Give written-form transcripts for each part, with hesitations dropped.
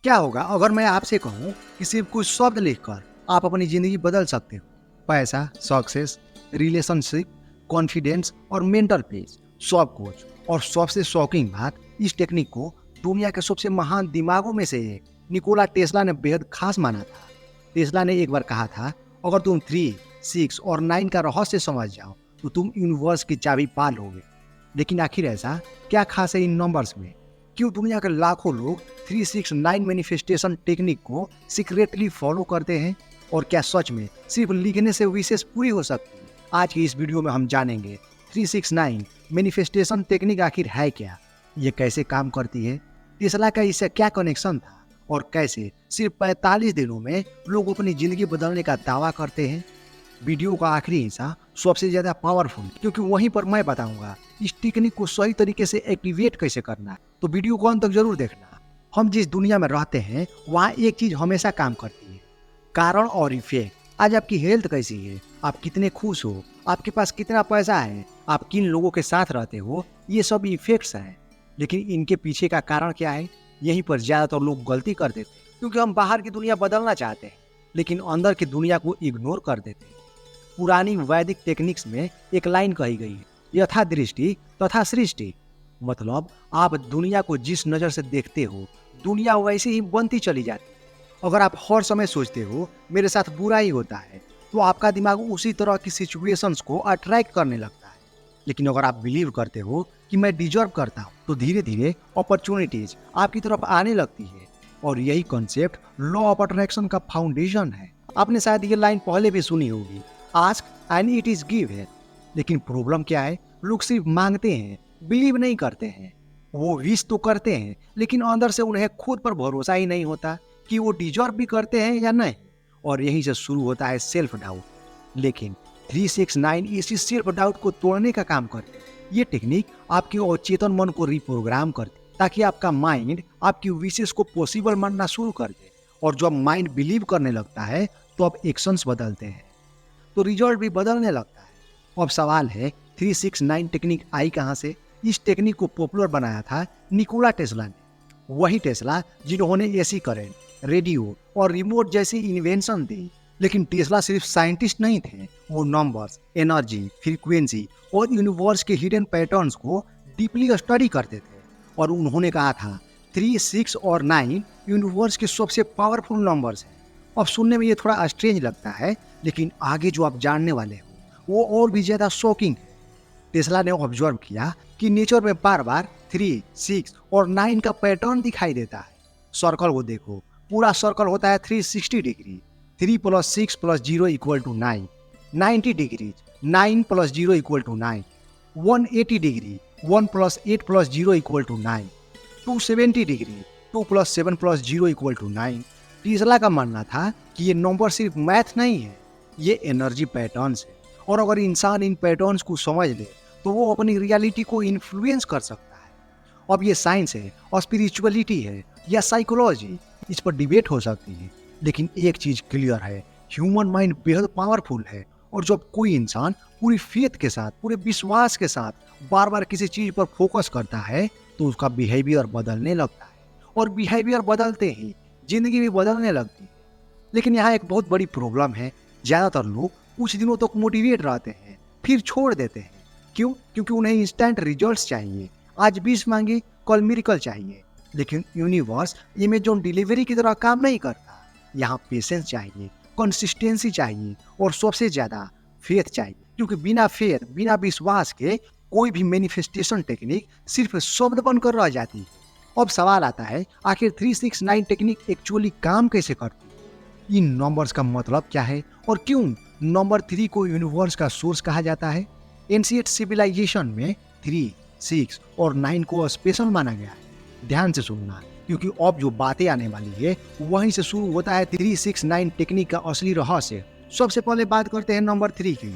क्या होगा अगर मैं आपसे कहूँ कि सिर्फ कुछ शब्द लिखकर आप अपनी जिंदगी बदल सकते हो? पैसा, सक्सेस, रिलेशनशिप, कॉन्फिडेंस और मेंटल पीस, सब कुछ। और सबसे शॉकिंग बात, इस टेक्निक को दुनिया के सबसे महान दिमागों में से एक निकोला टेस्ला ने बेहद खास माना था। टेस्ला ने एक बार कहा था, अगर तुम 3, 6 और 9 का रहस्य समझ जाओ तो तुम यूनिवर्स की चाबी पा लोगे। लेकिन आखिर ऐसा क्या खास है इन नंबर्स में? क्यों दुनिया के लाखों लोग 369 मैनिफेस्टेशन टेक्निक को सीक्रेटली फॉलो करते हैं? और क्या सच में सिर्फ लिखने से विशेष पूरी हो सकती है? आज की इस वीडियो में हम जानेंगे 369 मैनिफेस्टेशन टेक्निक आखिर है क्या, ये कैसे काम करती है, टेस्ला का इससे क्या कनेक्शन था, और कैसे सिर्फ 45 दिनों में लोग अपनी जिंदगी बदलने का दावा करते हैं। वीडियो का आखिरी हिस्सा सबसे ज्यादा पावरफुल, क्योंकि वहीं पर मैं बताऊंगा इस टेक्निक को सही तरीके से एक्टिवेट कैसे करना है। तो वीडियो को अंत तक जरूर देखना। हम जिस दुनिया में रहते हैं वहाँ एक चीज हमेशा काम करती है, कारण और इफेक्ट। आज आपकी हेल्थ कैसी है, आप कितने खुश हो, आपके पास कितना पैसा है, आप किन लोगों के साथ रहते हो, ये सब इफेक्ट्स हैं। लेकिन इनके पीछे का कारण क्या है, यहीं पर ज्यादातर लोग गलती कर देते हैं। क्योंकि हम बाहर की दुनिया बदलना चाहते हैं लेकिन अंदर की दुनिया को इग्नोर कर देते हैं। पुरानी वैदिक टेक्निक्स में एक लाइन कही गई है, यथा दृष्टि तथा सृष्टि। मतलब आप दुनिया को जिस नजर से देखते हो दुनिया वैसे ही बनती चली जाती है। अगर आप हर समय सोचते हो मेरे साथ बुरा ही होता है तो आपका दिमाग उसी तरह की सिचुएशंस को अट्रैक्ट करने लगता है। लेकिन अगर आप बिलीव करते हो कि मैं डिजर्व करता हूँ तो धीरे धीरे अपॉर्चुनिटीज आपकी तरफ आने लगती है। और यही कॉन्सेप्ट लॉ ऑफ अट्रैक्शन का फाउंडेशन है। आपने शायद ये लाइन पहले भी सुनी होगी, ask and it is given. लेकिन प्रॉब्लम क्या है, लोग सिर्फ मांगते हैं, बिलीव नहीं करते हैं। वो विश तो करते हैं लेकिन अंदर से उन्हें खुद पर भरोसा ही नहीं होता कि वो डिजर्व भी करते हैं या नहीं। और यहीं से शुरू होता है सेल्फ डाउट। लेकिन 369 इसी सेल्फ डाउट को तोड़ने का काम करती है। ये टेक्निक आपके अचेतन मन को रिप्रोग्राम करती है ताकि आपका माइंड आपकी विशेष को पॉसिबल मानना शुरू कर दे। और जब माइंड बिलीव करने लगता है तो अब एक्शंस बदलते हैं तो रिजल्ट भी बदलने लगता है। अब सवाल है 369 टेक्निक आई कहाँ से? इस टेक्निक को पॉपुलर बनाया था निकोला टेस्ला ने। वही टेस्ला जिन्होंने एसी करंट, रेडियो और रिमोट जैसी इन्वेंशन दी। लेकिन टेस्ला सिर्फ साइंटिस्ट नहीं थे, वो नंबर्स, एनर्जी, फ्रीक्वेंसी और यूनिवर्स के हिडन पैटर्न्स को डीपली स्टडी करते थे। और उन्होंने कहा था 3, 6 और 9 यूनिवर्स के सबसे पावरफुल नंबर्स हैं। अब सुनने में ये थोड़ा स्ट्रेंज लगता है लेकिन आगे जो आप जानने वाले हो वो और भी ज्यादा शॉकिंग है। टेस्ला ने ऑब्जर्व किया कि नेचर में बार बार 3, 6 और 9 का पैटर्न दिखाई देता है। सर्कल को देखो, पूरा सर्कल होता है 360 degree. 3 + 6 + 0 = 9। 90 degree, 9 + 0 = 9। 180 degree, 1 + 8 + 0 = 9। 270 degree, 2 + 7 + 0 = 9। Tesla का मानना था कि ये नंबर सिर्फ मैथ नहीं है, ये एनर्जी पैटर्न्स है। और अगर इंसान इन पैटर्न्स को समझ ले तो वो अपनी रियलिटी को इन्फ्लुएंस कर सकता है। अब ये साइंस है और स्पिरिचुअलिटी है या साइकोलॉजी, इस पर डिबेट हो सकती है। लेकिन एक चीज क्लियर है, ह्यूमन माइंड बेहद पावरफुल है। और जब कोई इंसान पूरी फेथ के साथ, पूरे विश्वास के साथ बार बार किसी चीज पर फोकस करता है तो उसका बिहेवियर बदलने लगता है। और बिहेवियर बदलते ही जिंदगी भी बदलने लगती है। लेकिन यहाँ एक बहुत बड़ी प्रॉब्लम है, ज्यादातर लोग कुछ दिनों तक मोटिवेट रहते हैं फिर छोड़ देते हैं। क्यों? क्योंकि उन्हें इंस्टेंट रिजल्ट्स चाहिए। आज 20 मांगे, कल मिरेकल चाहिए। लेकिन यूनिवर्स अमेज़न डिलीवरी की तरह काम नहीं करता। यहाँ पेशेंस चाहिए, कंसिस्टेंसी चाहिए और सबसे ज्यादा फेथ चाहिए। क्योंकि बिना फेथ, बिना विश्वास के कोई भी मैनिफेस्टेशन टेक्निक सिर्फ शब्द बनकर रह जाती है। अब सवाल आता है, आखिर 369 टेक्निक एक्चुअली काम कैसे करती है? इन नंबर्स का मतलब क्या है और क्यों नंबर 3 को यूनिवर्स का सोर्स कहा जाता है? एंशिएंट सिविलाइजेशन में 3, 6 और 9 को स्पेशल माना गया है। ध्यान से सुनना, क्योंकि अब जो बातें आने वाली है वहीं से शुरू होता है 369 टेक्निक का असली रहस्य। सबसे पहले बात करते हैं नंबर 3 की।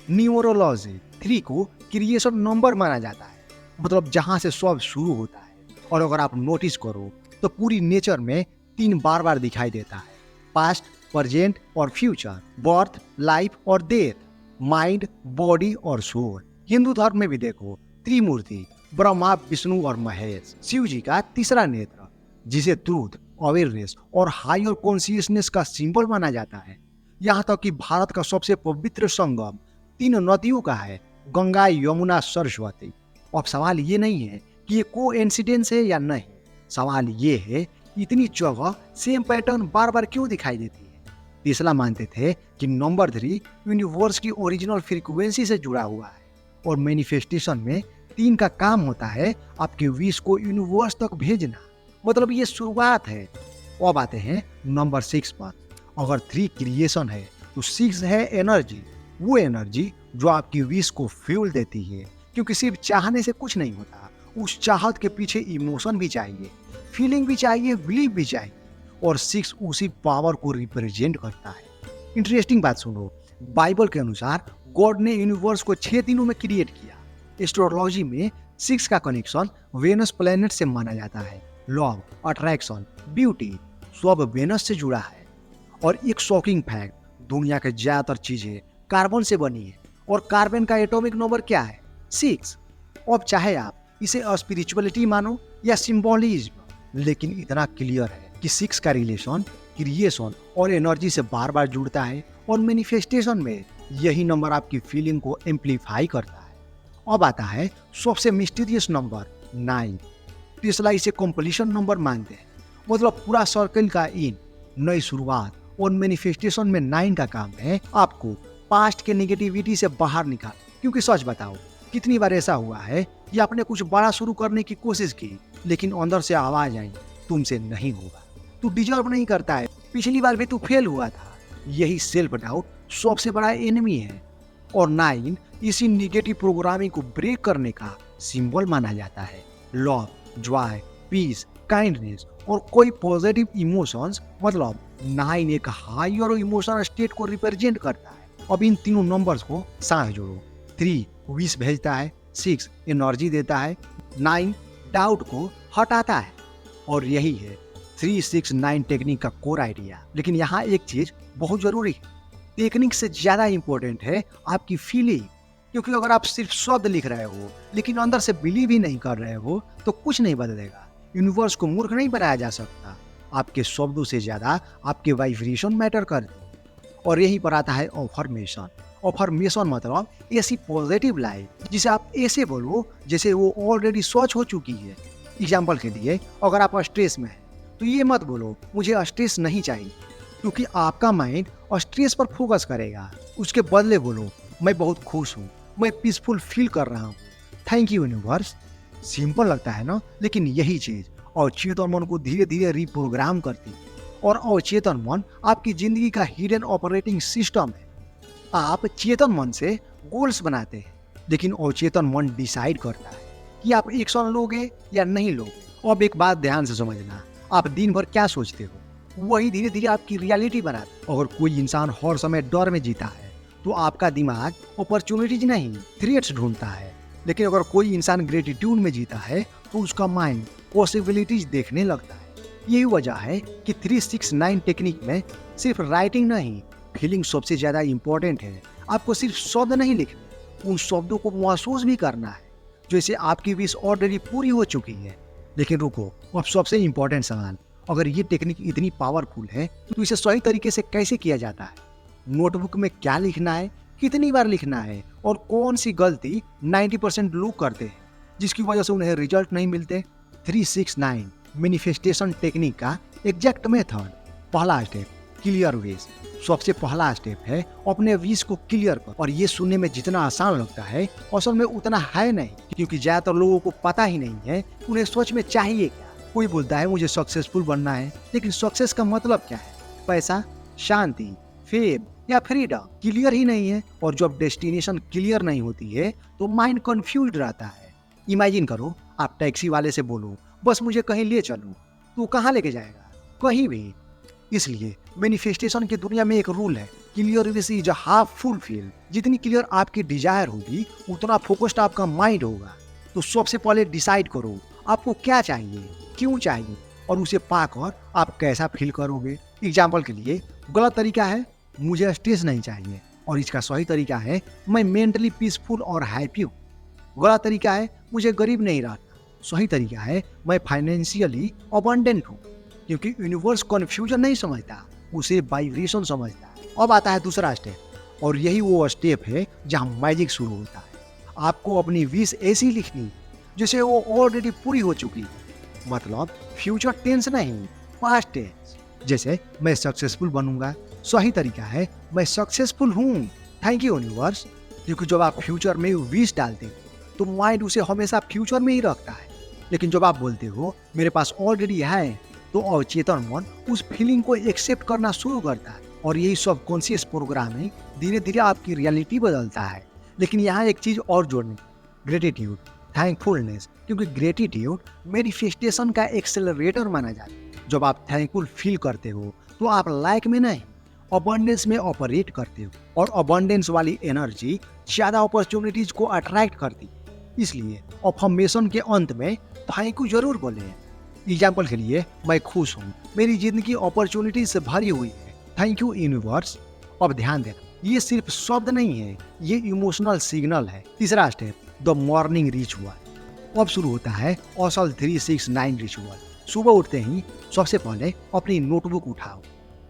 न्यूमरोलॉजी 3 को क्रिएशन नंबर माना जाता है, मतलब जहां से सब शुरू होता है। और अगर आप नोटिस करो तो पूरी नेचर में 3 बार बार दिखाई देता है, पास्ट, प्रेजेंट और फ्यूचर, बर्थ, लाइफ और डेथ, माइंड, बॉडी और सोल। हिंदू धर्म में भी देखो, त्रिमूर्ति ब्रह्मा, विष्णु और महेश, शिव जी का तीसरा नेत्र जिसे ट्रूथ, अवेयरनेस और हायर कॉन्शियसनेस का सिंबल माना जाता है। यहाँ तक कि भारत का सबसे पवित्र संगम 3 नदियों का है, गंगा, यमुना, सरस्वती। अब सवाल ये नहीं है कि ये कोइंसिडेंस है या नहीं, सवाल ये है इतनी जगह सेम पैटर्न बार बार क्यों दिखाई देती है। टेस्ला मानते थे कि नंबर 3 यूनिवर्स की ओरिजिनल फ्रीक्वेंसी से जुड़ा हुआ है और मैनिफेस्टेशन में 3 का काम होता है आपके विश को यूनिवर्स तक भेजना, मतलब ये शुरुआत है। अब आते हैं नंबर 6 पर। अगर 3 क्रिएशन है तो 6 है एनर्जी, वो एनर्जी जो आपकी विश को फ्यूल देती है, क्योंकि सिर्फ चाहने से कुछ नहीं होता, उस चाहत के पीछे इमोशन भी चाहिए, फीलिंग भी चाहिए, बिलीव भी चाहिए, और 6 उसी पावर को रिप्रेजेंट करता है। इंटरेस्टिंग बात सुनो, बाइबल के अनुसार गॉड ने यूनिवर्स को 6 दिनों में क्रिएट किया। एस्ट्रोलॉजी में 6 का कनेक्शन वेनस प्लैनेट से माना जाता है। लव, अट्रैक्शन, ब्यूटी सब वेनस से जुड़ा है। और एक शॉकिंग फैक्ट, दुनिया के ज्यादातर चीजें कार्बन से बनी है और कार्बन का एटॉमिक नंबर क्या है? 6। अब चाहे आप इसे स्पिरिचुअलिटी मानो या सिंबोलिज्म, लेकिन इतना क्लियर है कि 6 का रिलेशन क्रिएशन और एनर्जी से बार बार जुड़ता है और मैनिफेस्टेशन में यही नंबर आपकी फीलिंग को एम्पलीफाई करता है। अब आता है सबसे मिस्टीरियस नंबर 9। टेस्ला इसे कंप्लीशन नंबर मानते हैं, मतलब पूरा सर्कल का इन नई शुरुआत, और मैनिफेस्टेशन में 9 का काम है आपको पास्ट के नेगेटिविटी से बाहर निकाल। क्योंकि सच बताओ, कितनी बार ऐसा हुआ है कि आपने कुछ बड़ा शुरू करने की कोशिश की, लेकिन अंदर से आवाज आई, तुमसे नहीं होगा, तू डिजर्व नहीं करता है, पिछली बार भी तू फेल हुआ था। यही सेल्फ डाउट सबसे बड़ा एनिमी है, और 9 इसी निगेटिव प्रोग्रामिंग को ब्रेक करने का सिंबल माना जाता है। लव, जॉय, पीस, काइंडनेस और कोई पॉजिटिव इमोशंस, मतलब 9 एक हायर इमोशनल स्टेट को रिप्रेजेंट करता है। अब इन तीनों नंबर्स को साथ जोड़ो। 3 विश भेजता है, 6 एनर्जी देता है, 9 डाउट को हटाता है, और यही है 3-6-9 टेक्निक का कोर आइडिया। लेकिन यहाँ एक चीज बहुत जरूरी है, टेक्निक से ज्यादा इंपॉर्टेंट है आपकी फीलिंग। क्योंकि अगर आप सिर्फ शब्द लिख रहे हो लेकिन अंदर से बिलीव ही नहीं कर रहे हो तो कुछ नहीं बदलेगा। यूनिवर्स को मूर्ख नहीं बनाया जा सकता, आपके शब्दों से ज्यादा आपके वाइब्रेशन मैटर करते। और यही पर आता है अफर्मेशन। अफर्मेशन मतलब ऐसी पॉजिटिव लाइफ जिसे आप ऐसे बोलो जैसे वो ऑलरेडी सच हो चुकी है। एग्जाम्पल के लिए, अगर आप स्ट्रेस में हैं तो ये मत बोलो मुझे स्ट्रेस नहीं चाहिए, क्योंकि आपका माइंड स्ट्रेस पर फोकस करेगा। उसके बदले बोलो मैं बहुत खुश हूँ, मैं पीसफुल फील कर रहा हूँ, थैंक यू यूनिवर्स। सिंपल लगता है ना, लेकिन यही चीज अवचेतन मन को धीरे धीरे रिप्रोग्राम करती है। और अवचेतन मन आपकी जिंदगी का हिडन ऑपरेटिंग सिस्टम है। आप चेतन मन से गोल्स बनाते हैं, लेकिन अवचेतन मन डिसाइड करता है कि आप एक्शन लोगे या नहीं लोगे। अब एक बात ध्यान से समझना, आप दिन भर क्या सोचते हो वही धीरे धीरे आपकी रियलिटी बनाता है। अगर कोई इंसान हर समय डर में जीता है तो आपका दिमाग अपॉर्चुनिटीज नहीं थ्रेट्स ढूंढता है। लेकिन अगर कोई इंसान ग्रेटिट्यूड में जीता है तो उसका माइंड पॉसिबिलिटीज देखने लगता है। यही वजह है कि 3-6-9 टेक्निक में सिर्फ राइटिंग नहीं, फीलिंग सबसे ज्यादा इंपॉर्टेंट है। आपको सिर्फ शब्द नहीं लिखने, उन शब्दों को महसूस भी करना है जैसे आपकी विश ऑलरेडी पूरी हो चुकी है। लेकिन रुको, अब सबसे इंपॉर्टेंट सवाल, अगर ये टेक्निक इतनी पावरफुल है तो इसे सही तरीके से कैसे किया जाता है? नोटबुक में क्या लिखना है, कितनी बार लिखना है, और कौन सी गलती 90% लोग करते हैं जिसकी वजह से उन्हें रिजल्ट नहीं मिलते? 3-6-9 मैनिफेस्टेशन टेक्निक का एग्जैक्ट मेथड। पहला स्टेप, क्लियर विश। सबसे पहला स्टेप है अपने विश को क्लियर कर। और ये सुनने में जितना आसान लगता है असल में उतना है नहीं, क्योंकि ज्यादातर लोगों को पता ही नहीं है उन्हें सच में चाहिए क्या। कोई बोलता है मुझे सक्सेसफुल बनना है, लेकिन सक्सेस का मतलब क्या है? पैसा, शांति, फेम या फ्रीडम? क्लियर ही नहीं है। और जब डेस्टिनेशन क्लियर नहीं होती है तो माइंड कंफ्यूज रहता है। इमेजिन करो, आप टैक्सी वाले से बोलो बस मुझे कहीं ले चलो, तो कहाँ लेके जाएगा? कहीं भी। इसलिए मैनिफेस्टेशन की दुनिया में एक रूल है, clear wish is half fulfil. जितनी क्लियर आपकी डिजायर होगी उतना फोकस्ड आपका माइंड होगा। तो सबसे पहले डिसाइड करो आपको क्या चाहिए, क्यों चाहिए, और उसे पाकर आप कैसा फील करोगे। एग्जाम्पल के लिए, गलत तरीका है मुझे स्ट्रेस नहीं चाहिए, और इसका सही तरीका है मैं मेंटली पीसफुल और हैप्पी हूँ। गलत तरीका है मुझे गरीब नहीं रहना, सही तरीका है मैं फाइनेंशियली अबंडेंट हूँ। क्योंकि यूनिवर्स कन्फ्यूजन नहीं समझता, उसे वाइब्रेशन समझता है। अब आता है दूसरा स्टेप, और यही वो स्टेप है जहाँ मैजिक शुरू होता है। आपको अपनी विश ऐसी लिखनी जैसे वो ऑलरेडी पूरी हो चुकी है, मतलब फ्यूचर टेंस नहीं, पास्ट टेंस। जैसे मैं सक्सेसफुल बनूंगा, सही तरीका है मैं सक्सेसफुल हूँ, थैंक यू यूनिवर्स। क्योंकि जब आप फ्यूचर में विश डालते हो तो माइंड उसे हमेशा फ्यूचर में ही रखता है। लेकिन जब आप बोलते हो मेरे पास ऑलरेडी है, तो अवचेतन मन उस फीलिंग को एक्सेप्ट करना शुरू करता है, और यही सबकॉन्शियस प्रोग्रामिंग धीरे धीरे आपकी रियलिटी बदलता है। लेकिन यहाँ एक चीज और जोड़नी, ग्रेटिट्यूड, थैंकफुलनेस। क्योंकि ग्रेटिट्यूड मैनिफेस्टेशन का एक्सेलरेटर माना जाता है। जब आप थैंकफुल फील करते हो तो आप लाइक में नहीं, अबंडेंस में ऑपरेट करते हो, और अबंडेंस वाली एनर्जी ज्यादा अपॉर्चुनिटीज को अट्रैक्ट करती है। इसलिए अफर्मेशन के अंत में थैंक यू जरूर बोले। एग्जाम्पल के लिए, मैं खुश हूँ, मेरी जिंदगी अपॉर्चुनिटीज से भरी हुई है, थैंक यू यूनिवर्स। अब ध्यान देना, ये सिर्फ शब्द नहीं है, ये इमोशनल सिग्नल है। तीसरा स्टेप, द मॉर्निंग रिचुअल। अब शुरू होता है असल 369 रिचुअल। सुबह उठते ही सबसे पहले अपनी नोटबुक उठाओ,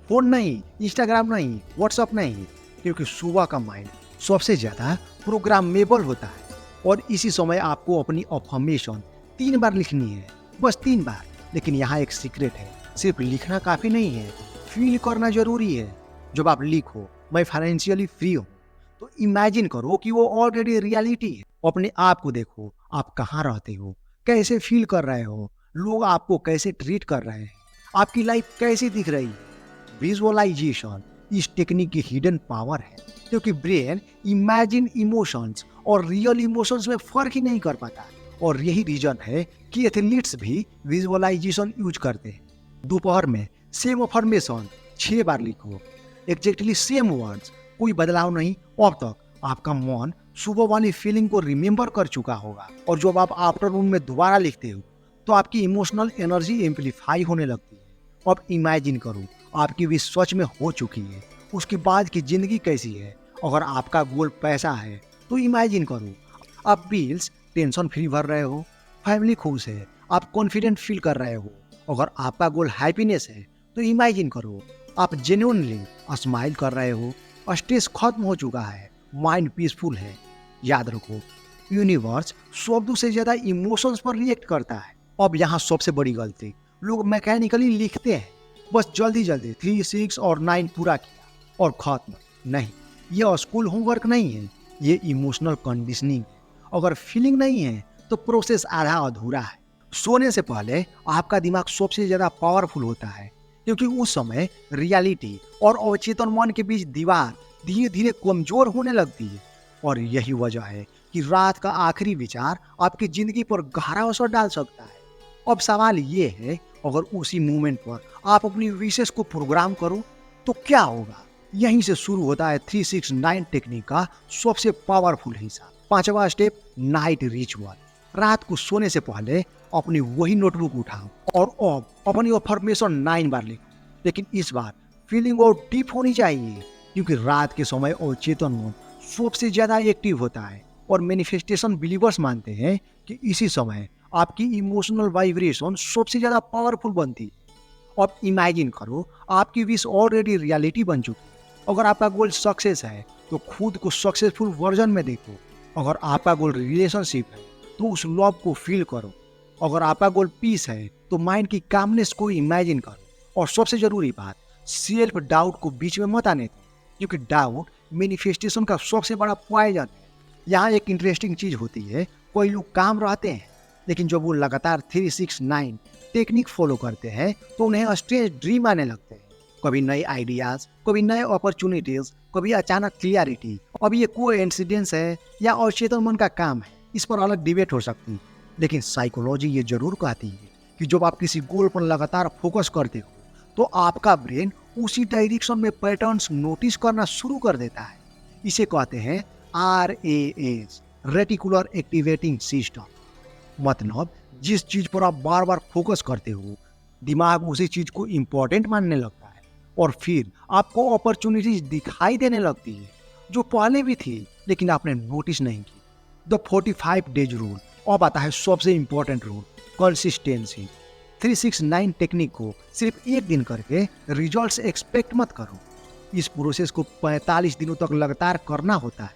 फोन नहीं, इंस्टाग्राम नहीं, व्हाट्सएप नहीं, क्योंकि सुबह का माइंड सबसे ज्यादा प्रोग्रामेबल होता है। और इसी समय आपको अपनी अफर्मेशन 3 बार लिखनी है, बस 3 बार। लेकिन यहाँ एक सीक्रेट है, सिर्फ लिखना काफी नहीं है, फील करना जरूरी है। जब आप लिखो मैं फाइनेंशियली फ्री हूँ, तो इमेजिन करो कि वो ऑलरेडी रियलिटी है। अपने आप को देखो, आप कहाँ रहते हो, कैसे फील कर रहे हो, लोग आपको कैसे ट्रीट कर रहे हैं, आपकी लाइफ कैसी दिख रही है। विजुअलाइजेशन इस टेक्निक की हिडन पावर है, क्योंकि ब्रेन इमेजिन इमोशंस और रियल इमोशंस में फर्क ही नहीं कर पाता। और यही रीजन है कि एथलीट्स भी विजुअलाइजेशन यूज करते हैं। दोपहर में सेम अफर्मेशन 6 बार लिखो, एग्जैक्टली सेम वर्ड्स, कोई बदलाव नहीं। अब तक आपका मन सुबह वाली फीलिंग को रिमेम्बर कर चुका होगा, और जब आप आफ्टरनून में दोबारा लिखते हो तो आपकी इमोशनल एनर्जी एम्पलीफाई होने लगती है। अब इमेजिन करो आपकी विश सच में हो चुकी है, उसके बाद की जिंदगी कैसी है। अगर आपका गोल पैसा है तो इमेजिन करो आप बिल्स टेंशन फ्री भर रहे हो, फैमिली खुश है, आप कॉन्फिडेंट फील कर रहे हो। अगर आपका गोल हैप्पीनेस है तो इमेजिन करो आप जेन्युइनली स्माइल कर रहे हो, स्ट्रेस खत्म हो चुका है, माइंड पीसफुल है। याद रखो, यूनिवर्स शब्दों से ज्यादा इमोशंस पर रिएक्ट करता है। अब यहाँ सबसे बड़ी गलती, लोग मैकेनिकली लिखते हैं, बस जल्दी जल्दी 3, 6 और 9 पूरा किया और खत्म। नहीं, ये स्कूल होमवर्क नहीं है, ये इमोशनल कंडीशनिंग है। अगर फीलिंग नहीं है तो प्रोसेस आधा अधूरा है। सोने से पहले आपका दिमाग सबसे ज्यादा पावरफुल होता है, क्योंकि उस समय रियलिटी और अवचेतन मन के बीच दीवार धीरे धीरे कमजोर होने लगती है। और यही वजह है कि रात का आखिरी विचार आपकी जिंदगी पर गहरा असर डाल सकता है। अब सवाल ये है, अगर उसी मोमेंट पर आप अपनी विशेष को प्रोग्राम करो तो क्या होगा। यहीं से शुरू होता है 369 टेक्निक का सबसे पावरफुल हिस्सा। 5वां स्टेप, नाइट रिचुअल। रात को सोने से पहले अपनी वही नोटबुक उठाओ और अब अपनी अफर्मेशन 9 बार लिखो। लेकिन इस बार फीलिंग और डीप होनी चाहिए, क्योंकि रात के समय अवचेतन मन सबसे ज्यादा एक्टिव होता है। और मैनिफेस्टेशन बिलीवर्स मानते हैं कि इसी समय आपकी इमोशनल वाइब्रेशन सबसे ज्यादा पावरफुल बनती है। अब इमेजिन करो आपकी विश ऑलरेडी रियलिटी बन चुकी है। अगर आपका गोल सक्सेस है तो खुद को सक्सेसफुल वर्जन में देखो। अगर आपका गोल रिलेशनशिप है तो उस लव को फील करो। अगर आपका गोल पीस है तो माइंड की कामनेस को इमेजिन करो। और सबसे जरूरी बात, सेल्फ डाउट को बीच में मत आने दो, क्योंकि डाउट मैनिफेस्टेशन का सबसे बड़ा पॉइजन है। यहाँ एक इंटरेस्टिंग चीज होती है, कोई लोग काम रहते हैं, लेकिन जब वो लगातार 369 टेक्निक फॉलो करते हैं तो उन्हें स्ट्रेंज ड्रीम आने लगते हैं। कभी नए आइडियाज, कभी नए अपॉर्चुनिटीज, कभी अचानक क्लियरिटी। अब ये कोइंसिडेंस है या अवचेतन मन का काम है, इस पर अलग डिबेट हो सकती है। लेकिन साइकोलॉजी ये जरूर कहती है कि जब आप किसी गोल पर लगातार फोकस करते हो तो आपका ब्रेन उसी डायरेक्शन में पैटर्न्स नोटिस करना शुरू कर देता है। इसे कहते हैं RAS, रेटिकुलर एक्टिवेटिंग सिस्टम। मतलब जिस चीज पर आप बार बार फोकस करते हो, दिमाग उसी चीज को इम्पोर्टेंट मानने लगता है, और फिर आपको अपॉर्चुनिटीज दिखाई देने लगती है जो पहले भी थी लेकिन आपने नोटिस नहीं की। The 45 days rule. अब आता है सबसे इंपॉर्टेंट रूल, कंसिस्टेंसी। 369 टेक्निक को सिर्फ एक दिन करके रिजल्ट्स एक्सपेक्ट मत करो। इस प्रोसेस को 45 दिनों तक लगातार करना होता है।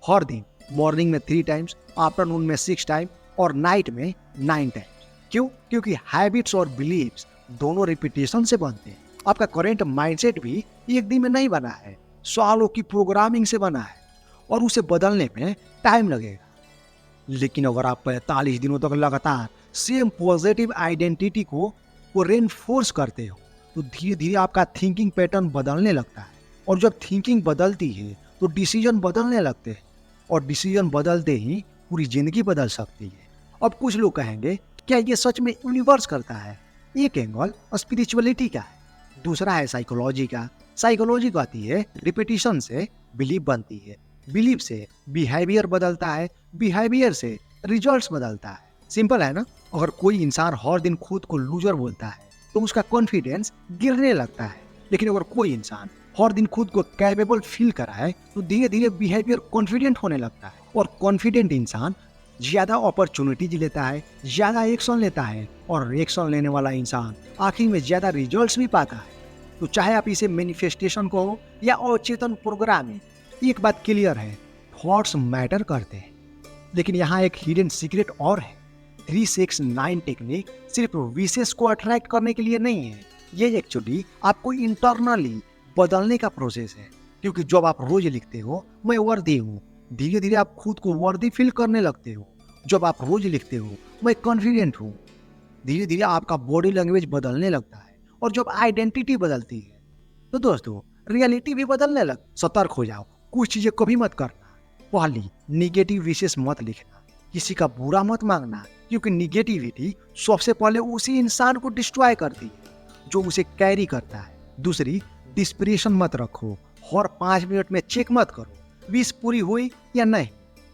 हर दिन मॉर्निंग में 3 टाइम्स, आफ्टरनून में 6 टाइम और नाइट में 9 टाइम्स। क्यों? क्योंकि हैबिट्स और बिलीव्स दोनों रिपीटेशन से बनते हैं। आपका करेंट माइंडसेट भी एक दिन में नहीं बना है, सालों की प्रोग्रामिंग से बना है और उसे बदलने में टाइम लगेगा। लेकिन अगर आप 45 दिनों तक लगातार सेम पॉजिटिव आइडेंटिटी को रेनफोर्स करते हो तो धीरे धीरे आपका थिंकिंग पैटर्न बदलने लगता है। और जब थिंकिंग बदलती है तो डिसीजन बदलने लगते हैं और डिसीजन बदलते ही पूरी जिंदगी बदल सकती है। अब कुछ लोग कहेंगे क्या ये सच में यूनिवर्स करता है? एक एंगल स्पिरिचुअलिटी का है, दूसरा है साइकोलॉजी का। साइकोलॉजी कहती है रिपीटिशन से बिलीफ बनती है, बिलीफ से बिहेवियर बदलता है, बिहेवियर से रिजल्ट्स बदलता है। सिंपल है ना? अगर कोई इंसान हर दिन खुद को लूजर बोलता है तो उसका कॉन्फिडेंस गिरने लगता है। लेकिन अगर कोई इंसान हर दिन खुद को कैपेबल फील कराए तो धीरे धीरे बिहेवियर कॉन्फिडेंट होने लगता है। और कॉन्फिडेंट इंसान ज्यादा अपॉर्चुनिटीज लेता है, ज्यादा एक्शन लेता है और एक्शन लेने वाला इंसान आखिर में ज्यादा रिजल्ट्स भी पाता है। तो चाहे आप इसे मैनिफेस्टेशन कहो या अचेतन प्रोग्रामिंग, एक बात क्लियर है, थॉट्स मैटर करते हैं। लेकिन यहाँ एक हिडन सीक्रेट और है। 369 टेक्निक सिर्फ विशेष को अट्रैक्ट करने के लिए नहीं है, ये एक्चुअली आपको इंटरनली बदलने का प्रोसेस है। क्योंकि जब आप रोज लिखते हो मैं वर्दी हूँ, धीरे धीरे आप खुद को वर्दी फील करने लगते हो। जब आप रोज लिखते हो मैं कॉन्फिडेंट हूँ, धीरे धीरे आपका बॉडी लैंग्वेज बदलने लगता है। और जब आइडेंटिटी बदलती है तो दोस्तों रियलिटी भी बदलने लग। सतर्क हो जाओ, कुछ चीजें कभी मत करना। पहली, निगेटिव विशेष मत लिखना, किसी का बुरा मत मांगना, क्योंकि निगेटिविटी सबसे पहले उसी इंसान को डिस्ट्रॉय करती है जो उसे कैरी करता है। दूसरी, डिस्पिरेशन मत रखो, हर 5 मिनट में चेक मत करो विश पूरी हुई या नहीं,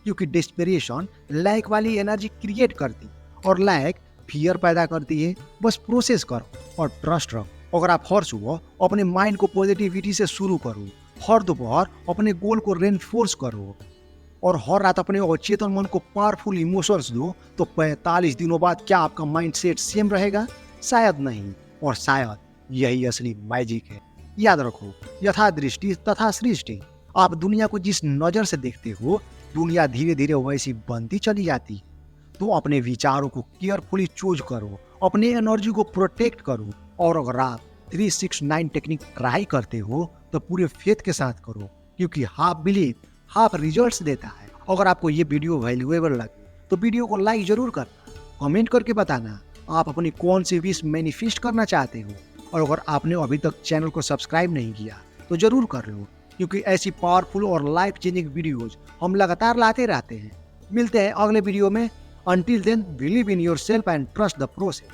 क्योंकि डिस्पिरेशन लैक वाली एनर्जी क्रिएट करती और लैक फियर पैदा करती है। बस प्रोसेस करो और ट्रस्ट रखो। अगर आप हर सुबह अपने माइंड को पॉजिटिविटी से शुरू करो, हर दोपहर अपने गोल को रेनफोर्स करो और हर रात अपने अचेतन मन को पावरफुल इमोशंस दो, तो 45 दिनों बाद क्या आपका माइंड सेट सेम रहेगा? शायद नहीं। और शायद यही असली मैजिक है। याद रखो, यथा दृष्टि तथा सृष्टि। आप दुनिया को जिस नजर से देखते हो दुनिया धीरे धीरे वैसी बनती चली जाती है। तो अपने विचारों को केयरफुली चूज करो, अपने एनर्जी को प्रोटेक्ट करो। और अगर आप 369 टेक्निक ट्राई करते हो तो पूरे फेथ के साथ करो, क्योंकि हाफ बिलीव हाफ रिजल्ट्स देता है। अगर आपको ये वीडियो वैल्यूएबल लगे तो वीडियो को लाइक जरूर करना, कमेंट करके बताना आप अपनी कौन सी विश मैनिफेस्ट करना चाहते हो। और अगर आपने अभी तक चैनल को सब्सक्राइब नहीं किया तो जरूर कर लो, क्योंकि ऐसी पावरफुल और लाइफ चेंजिंग वीडियोज हम लगातार लाते रहते हैं। मिलते हैं अगले वीडियो में। Until then, believe in yourself and trust the process.